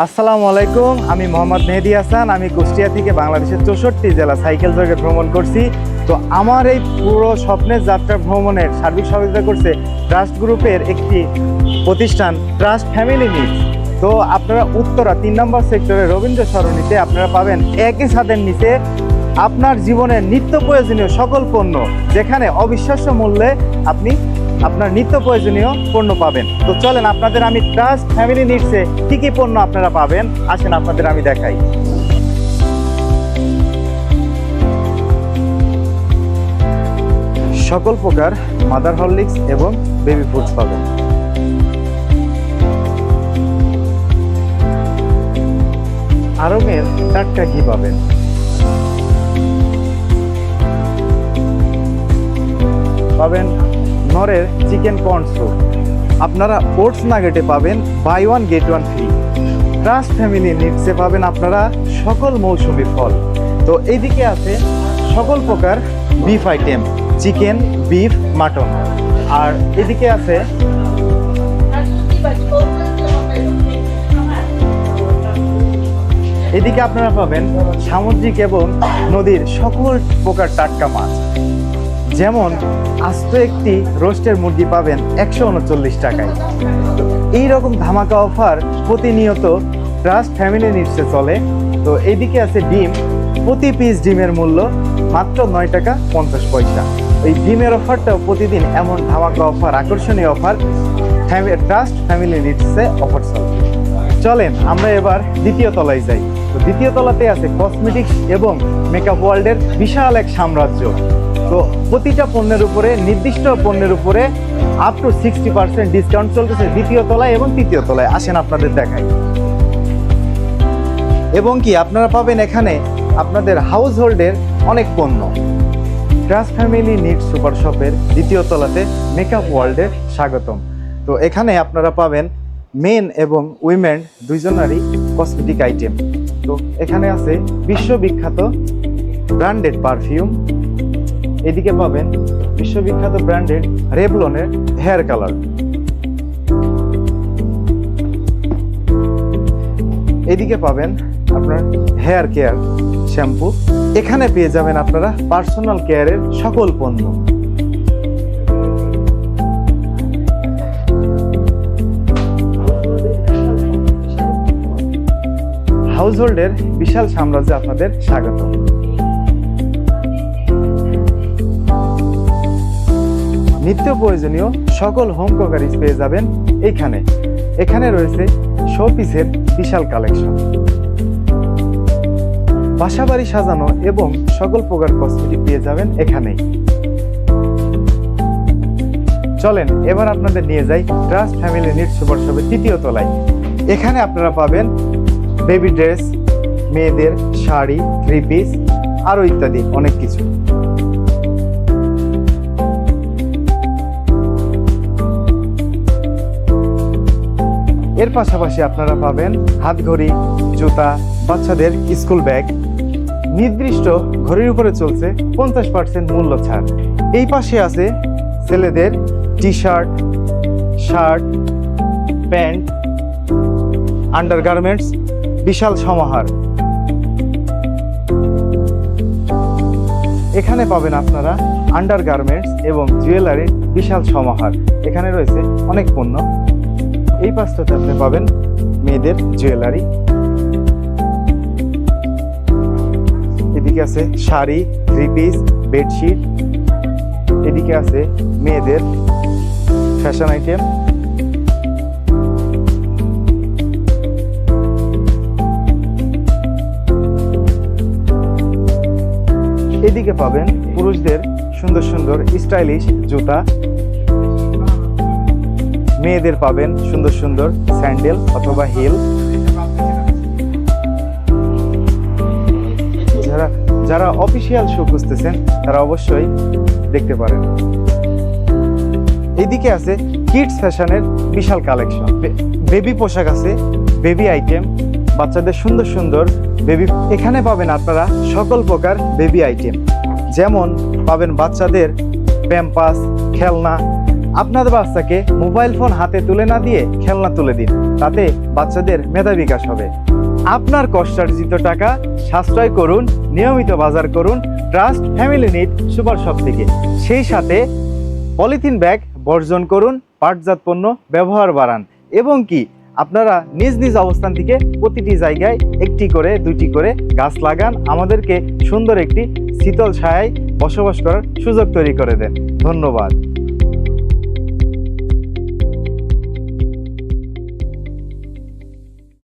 আসসালামু আলাইকুম, আমি মোহাম্মদ মেহেদি হাসান। আমি কুষ্টিয়া থেকে বাংলাদেশের 64 জেলা সাইকেল যোগে ভ্রমণ করছি। তো আমার এই পুরো স্বপ্নের যাত্রা ভ্রমণের সার্বিক সহযোগিতা করছে ট্রাস্ট গ্রুপের একটি প্রতিষ্ঠান ট্রাস্ট ফ্যামিলি নিডস। তো আপনারা উত্তরা 3 নম্বর সেক্টরে রবীন্দ্র সরণিতে আপনারা পাবেন একই ছাদের নিচে আপনার জীবনের নিত্য প্রয়োজনীয় সকল পণ্য, যেখানে অবিশ্বাস্য মূল্যে আপনি আপনার নিত্য প্রয়োজনীয় পণ্য পাবেন। তো চলেন আপনাদের আমি ট্রাস্ট ফ্যামিলি নিডসে কী কী পণ্য আপনারা পাবেন আসেন আপনাদের আমি দেখাই। সকল প্রকার মাদার হরলিক্স এবং বেবি ফুডস পাবেন। আরঙের টাটকা ঘি পাবেন। পাবেন নরের চিকেন কর্ন স্যুপ। আপনারা ওটস নাগেটে পাবেন buy one get one free. Trust family নিডসে পাবেন আপনারা সকল মৌসুমি ফল। তো এইদিকে আছে সকল প্রকার beef item, chicken, beef, mutton. আর এদিকে আছে এদিকে আপনারা পাবেন সামুদ্রিক এবং নদীর সকল প্রকার টাটকা মাছ, যেমন আস্ত একটি রোস্টের মুরগি পাবেন 139 টাকায়। এইরকম ধামাকা অফার প্রতিনিয়ত ট্রাস্ট ফ্যামিলি নিডসে চলে। তো এইদিকে আছে ডিম, প্রতি পিস ডিমের মূল্য মাত্র 9 টাকা 50 পয়সা। এই ডিমের অফারটাও প্রতিদিন এমন ধামাকা অফার, আকর্ষণীয় অফার ট্রাস্ট ফ্যামিলি নিডসে অফার চলে। চলেন আমরা এবার দ্বিতীয় তলায় যাই। তো দ্বিতীয় তলাতে আছে কসমেটিক্স এবং মেকআপ ওয়ার্ল্ডের বিশাল এক সাম্রাজ্য। তো প্রতিটা পণ্যের উপরে, নির্দিষ্ট পণ্যের উপরে আপ টু 60% ডিসকাউন্ট চলতেছে দ্বিতীয় তলায় এবং তৃতীয় তলায়। আসেন আপনাদের দেখাই। এবং কি আপনারা পাবেন এখানে আপনাদের হাউস হোল্ডের অনেক পণ্য। ট্রাস্ট ফ্যামিলি নিডস সুপার শপের দ্বিতীয় তলাতে মেকআপ ওয়ার্ল্ডে স্বাগতম। তো এখানে আপনারা পাবেন মেন এবং উইমেন দুইজনেরই কসমেটিক আইটেম। তো এখানে আছে বিশ্ববিখ্যাত ব্র্যান্ডেড পারফিউম। এদিকে পাবেন বিশ্ববিখ্যাত ব্র্যান্ডেড রেভলনের হেয়ার কালার। এদিকে পাবেন আপনার হেয়ার কেয়ার শ্যাম্পু। এখানে পেয়ে যাবেন আপনারা পার্সোনাল কেয়ারের সকল পণ্য। হাউসহোল্ডের বিশাল সাম্রাজ্যে আপনাদের স্বাগত। নিত্য প্রয়োজনীয় সকল হোম ক্রকারিজ পেয়ে যাবেন এইখানে। এখানে রয়েছে শোপিসের বিশাল কালেকশন। বাসাবাড়ি সাজানো এবং সকল প্রকার কসমেটিক পেয়ে যাবেন এখানেই। চলেন এবার আপনাদের নিয়ে যাই ট্রাস্ট ফ্যামিলি নিডস সুপার শপের তৃতীয় তলায়। এখানে আপনারা পাবেন বেবি ড্রেস, মেয়েদের শাড়ি, থ্রি পিস, আরো ইত্যাদি অনেক কিছু। এর পাশাপাশি আপনারা পাবেন হাতঘড়ি, জুতা, বাচ্চাদের স্কুল ব্যাগ। নির্দিষ্ট ঘড়ির উপরে চলছে 50% মূল্য ছাড়। এই পাশে আছে ছেলেদের T shirt, shirt, pant, undergarments বিশাল সমাহার। এখানে পাবেন আপনারা আন্ডারগার্মেন্টস এবং জুয়েলারির বিশাল সমাহার। এখানে রয়েছে অনেক পণ্য। এই পাশটাতে আপনি পাবেন মেয়েদের জুয়েলারি। এদিকে আছে শাড়ি, থ্রি পিস, বেডশিট। এদিকে আছে মেয়েদের ফ্যাশন আইটেম। এদিকে পাবেন পুরুষদের সুন্দর সুন্দর স্টাইলিশ জুতা। মেয়েদের পাবেন সুন্দর সুন্দর স্যান্ডেল অথবা হিল। যারা অফিসিয়াল শু খুঁজতেছেন তারা অবশ্যই দেখতে পারেন। এদিকে আছে কিডস ফ্যাশনের বিশাল কালেকশন। বেবি পোশাক আছে, বেবি আইটেম, বাচ্চাদের সুন্দর সুন্দর বেবি। এখানে পাবেন আপনারা সকল প্রকার বেবি আইটেম, যেমন পাবেন বাচ্চাদের প্যাম্পাস, খেলনা, আপনার বাচ্চাকে মোবাইল ফোন হাতে তুলে না দিয়ে খেলনা তুলে দিন, তাতে বাচ্চাদের মেধা বিকাশ হবে। আপনার কষ্টার্জিত টাকা সাশ্রয় করুন, নিয়মিত বাজার করুন trust family need super shop থেকে। সেই সাথে পলিথিন ব্যাগ বর্জন করুন, পাটজাত পণ্য ব্যবহার বাড়ান এবং কি আপনারা নিজ নিজ অবস্থান থেকে প্রতিটি জায়গায় একটি করে দুটি করে গাছ লাগান, আমাদেরকে সুন্দর একটি শীতল ছায়ায় বসবাস করার সুযোগ তৈরি করে দেন। ধন্যবাদ।